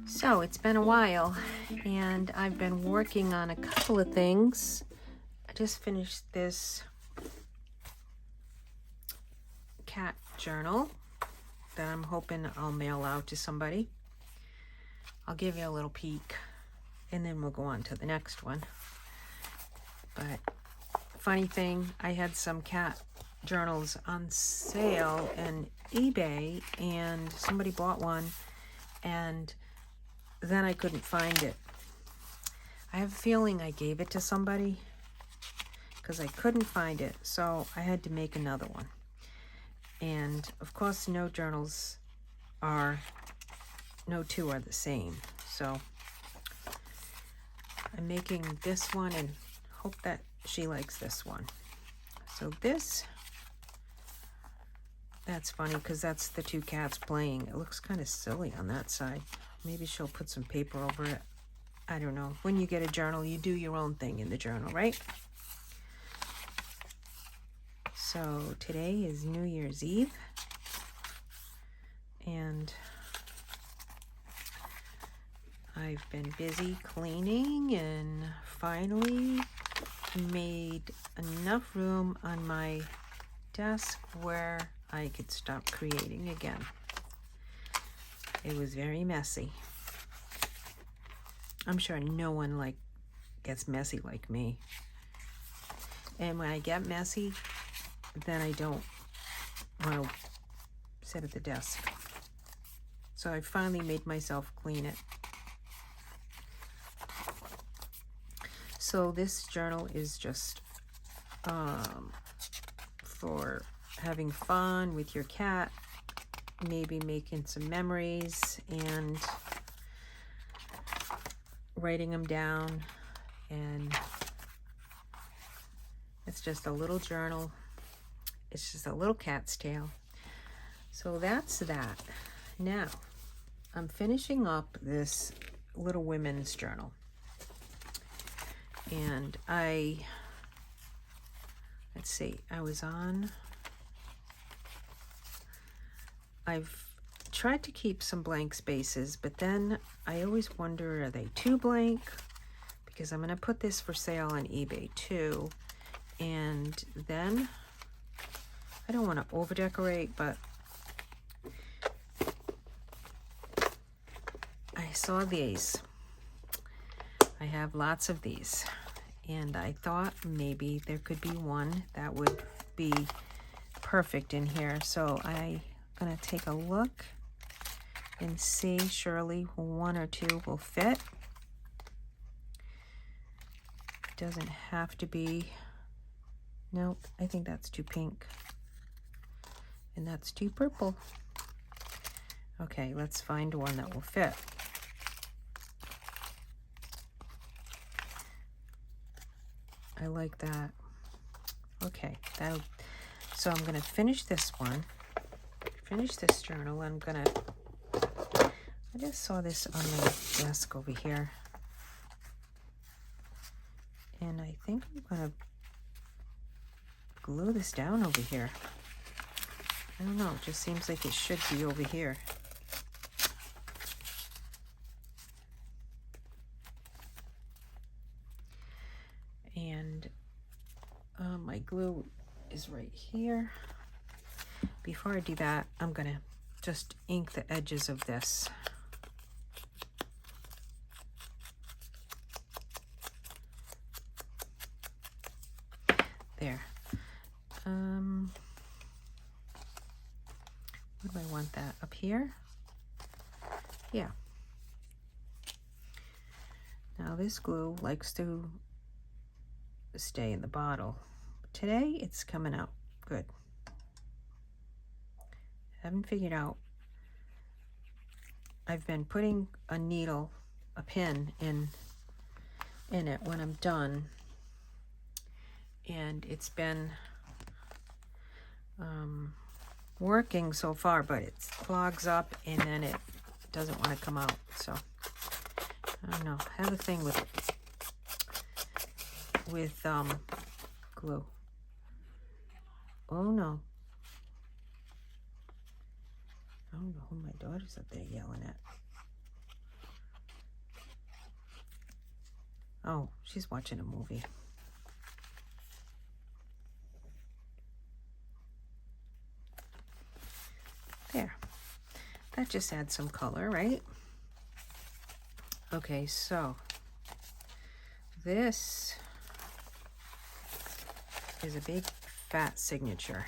So it's been a while and I've been working on a couple of things. I just finished this cat journal that I'm hoping I'll mail out to somebody. I'll give you a little peek and then we'll go on to the next one. But funny thing, I had some cat journals on sale on eBay and somebody bought one and then I couldn't find it. I have a feeling I gave it to somebody because I couldn't find it, so I had to make another one. And of course no two are the same, so I'm making this one and hope that she likes this one. So that's funny because that's the two cats playing. It looks kind of silly on that side. Maybe she'll put some paper over it. I don't know. When you get a journal, you do your own thing in the journal, right? So today is New Year's Eve. And I've been busy cleaning and finally made enough room on my desk where I could stop creating again. It was very messy. I'm sure no one gets messy like me. And when I get messy, then I don't want to sit at the desk. So I finally made myself clean it. So this journal is just for having fun with your cat, maybe making some memories and writing them down. And it's just a little journal. It's just a little cat's tail. So that's that. Now I'm finishing up this Little Women's journal. And let's see, I've tried to keep some blank spaces, but then I always wonder, are they too blank? Because I'm going to put this for sale on eBay too. And then I don't want to over decorate, but I saw these. I have lots of these. And I thought maybe there could be one that would be perfect in here. So I'm going to take a look and see. Surely one or two will fit. Doesn't have to be. Nope, I think that's too pink. And that's too purple. Okay, let's find one that will fit. I like that. Okay, so I'm gonna finish this one. Finish this journal. I just saw this on my desk over here. And I think I'm gonna glue this down over here. I don't know, it just seems like it should be over here. And my glue is right here. Before I do that, I'm gonna just ink the edges of this. There. Where do I want that? Up here? Yeah. Now this glue likes to stay in the bottle. Today it's coming out good. I haven't figured out. I've been putting a needle, a pin in it when I'm done. And it's been working so far, but it clogs up and then it doesn't want to come out. So I don't know. I have a thing with glue. Oh no. I don't know who my daughter's up there yelling at. Oh, she's watching a movie. There. That just adds some color, right? Okay, so this is a big fat signature.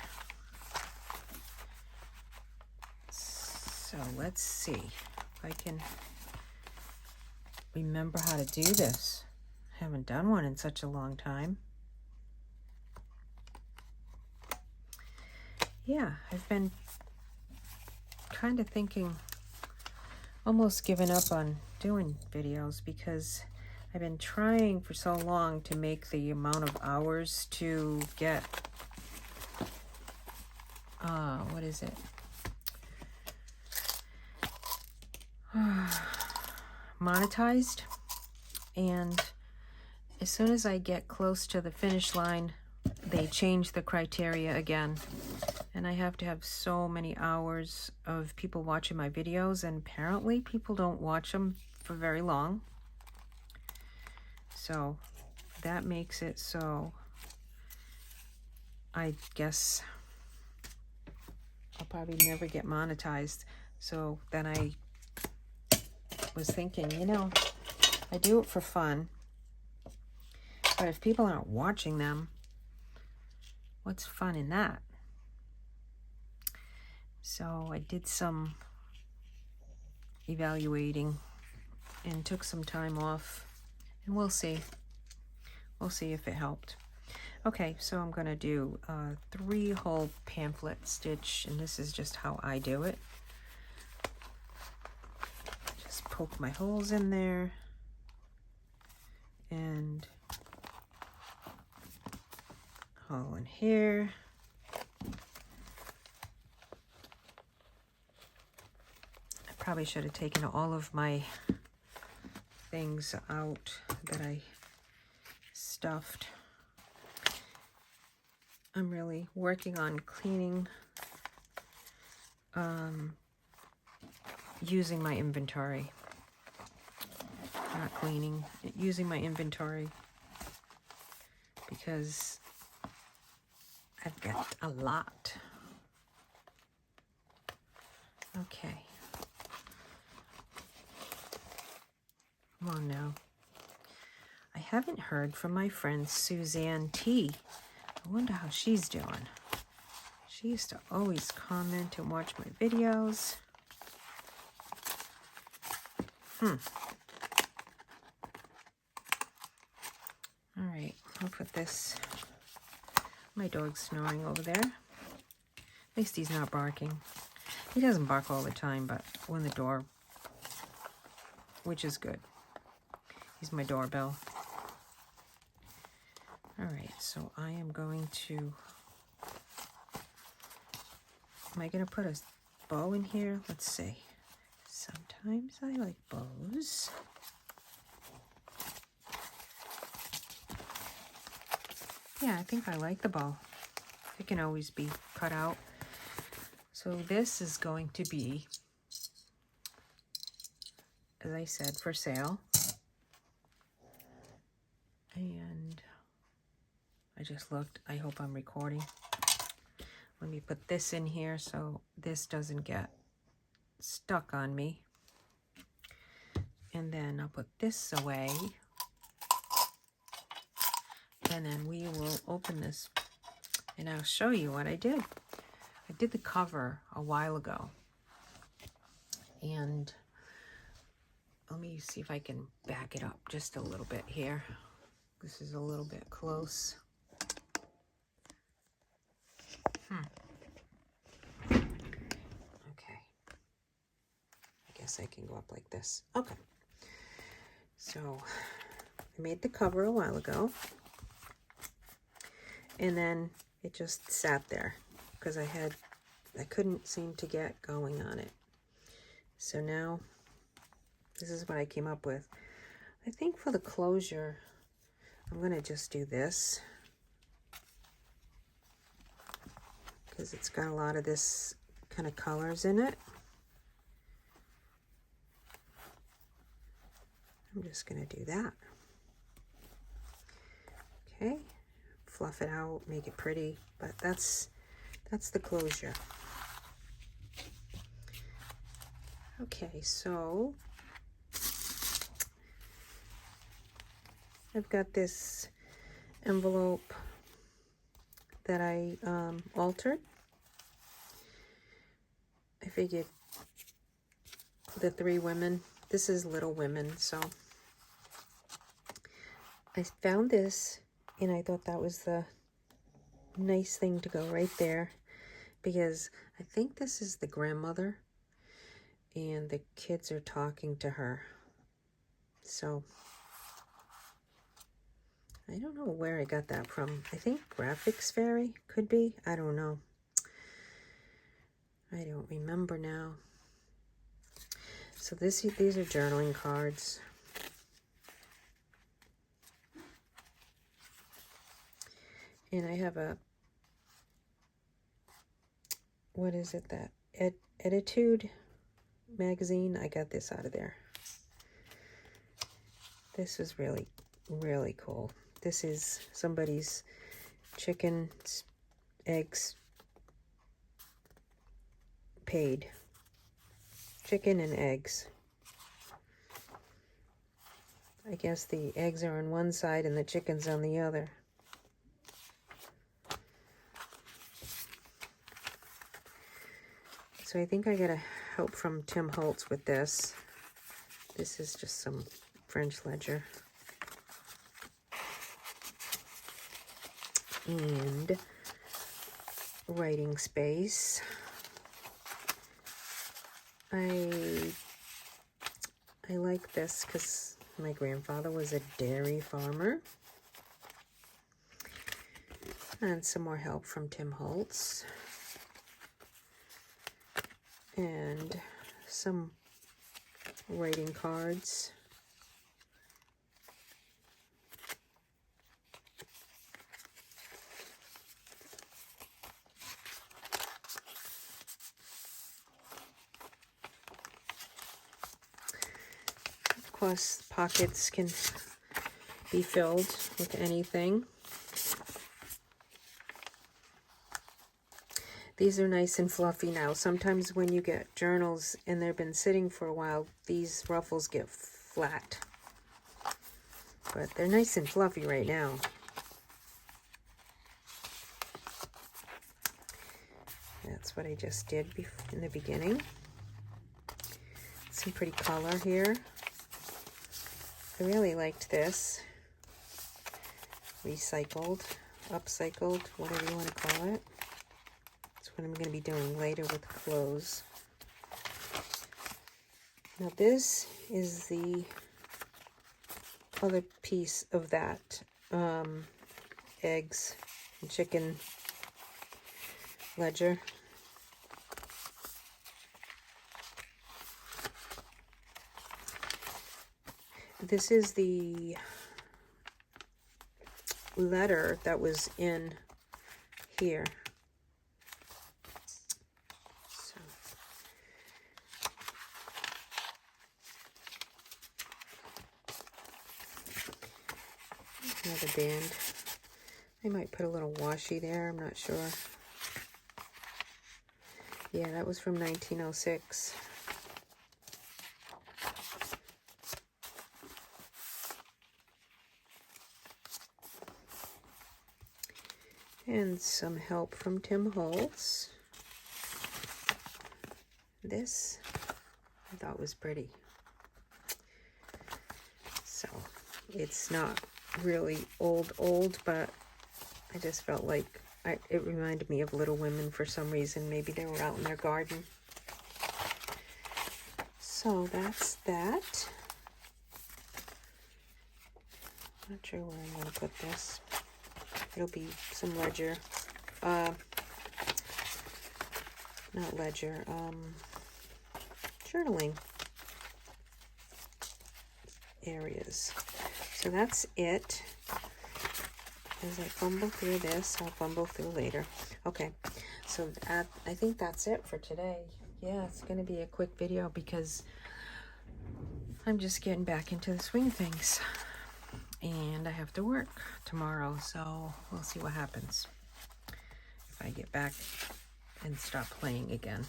So let's see if I can remember how to do this. I haven't done one in such a long time. Yeah, I've been kind of thinking, almost giving up on doing videos because I've been trying for so long to make the amount of hours to get, what is it? Monetized. And as soon as I get close to the finish line, they change the criteria again. And I have to have so many hours of people watching my videos, and apparently people don't watch them for very long. So that makes it so I guess I'll probably never get monetized. So then I was thinking, you know, I do it for fun, but if people aren't watching them, what's fun in that? So I did some evaluating and took some time off, and we'll see. We'll see if it helped. Okay, so I'm gonna do a 3-hole pamphlet stitch, and this is just how I do it. Just poke my holes in there and hole in here. I probably should have taken all of my things out that I stuffed. I'm really working on cleaning, using my inventory. Not cleaning, using my inventory, because I've got a lot. Okay. Come on now. I haven't heard from my friend Suzanne T. I wonder how she's doing. She used to always comment and watch my videos. All right, I'll put this. My dog's snoring over there. At least he's not barking. He doesn't bark all the time, but when the door, which is good. He's my doorbell. All right, so I am going to, am I going to put a bow in here? Let's see. Sometimes I like bows. Yeah, I think I like the bow. It can always be cut out. So this is going to be, as I said, for sale. And I just looked. I hope I'm recording. Let me put this in here so this doesn't get stuck on me. And then I'll put this away. And then we will open this and I'll show you what I did. I did the cover a while ago. And let me see if I can back it up just a little bit here. This is a little bit close. Okay. I guess I can go up like this. Okay. So I made the cover a while ago. And then it just sat there because I couldn't seem to get going on it. So now this is what I came up with. I think for the closure, I'm going to just do this because it's got a lot of this kind of colors in it. I'm just going to do that. Okay, fluff it out, make it pretty, but that's the closure. Okay, so I've got this envelope that I altered. I figured the 3 women, this is Little Women, so I found this and I thought that was the nice thing to go right there, because I think this is the grandmother and the kids are talking to her. So I don't know where I got that from. I think Graphics Fairy could be. I don't know. I don't remember now. So these are journaling cards. And I have a, what is it, that Attitude magazine. I got this out of there. This was really, really cool. This is somebody's chicken, eggs, paid. Chicken and eggs. I guess the eggs are on one side and the chicken's on the other. So I think I got a help from Tim Holtz with this. This is just some French ledger. And writing space. I like this because my grandfather was a dairy farmer. And some more help from Tim Holtz. And some writing cards. Of course, pockets can be filled with anything. These are nice and fluffy now. Sometimes when you get journals and they've been sitting for a while, these ruffles get flat. But they're nice and fluffy right now. That's what I just did in the beginning. Some pretty color here. I really liked this. Recycled, upcycled, whatever you want to call it. That's what I'm going to be doing later with clothes. Now this is the other piece of that eggs and chicken ledger. This is the letter that was in here. So, another band. I might put a little washi there, I'm not sure. Yeah, that was from 1906. And some help from Tim Holtz. This I thought was pretty. So it's not really old, but I just felt like it reminded me of Little Women for some reason. Maybe they were out in their garden. So that's that. Not sure where I'm going to put this. It'll be some ledger, not ledger, journaling areas. So that's it. As I fumble through this, I'll fumble through later. Okay, so I think that's it for today. Yeah, it's going to be a quick video because I'm just getting back into the swing of things. And I have to work tomorrow, so we'll see what happens if I get back and stop playing again.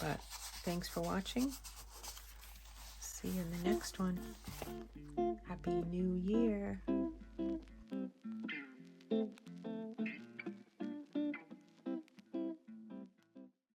But thanks for watching. See you in the next one. Happy New Year.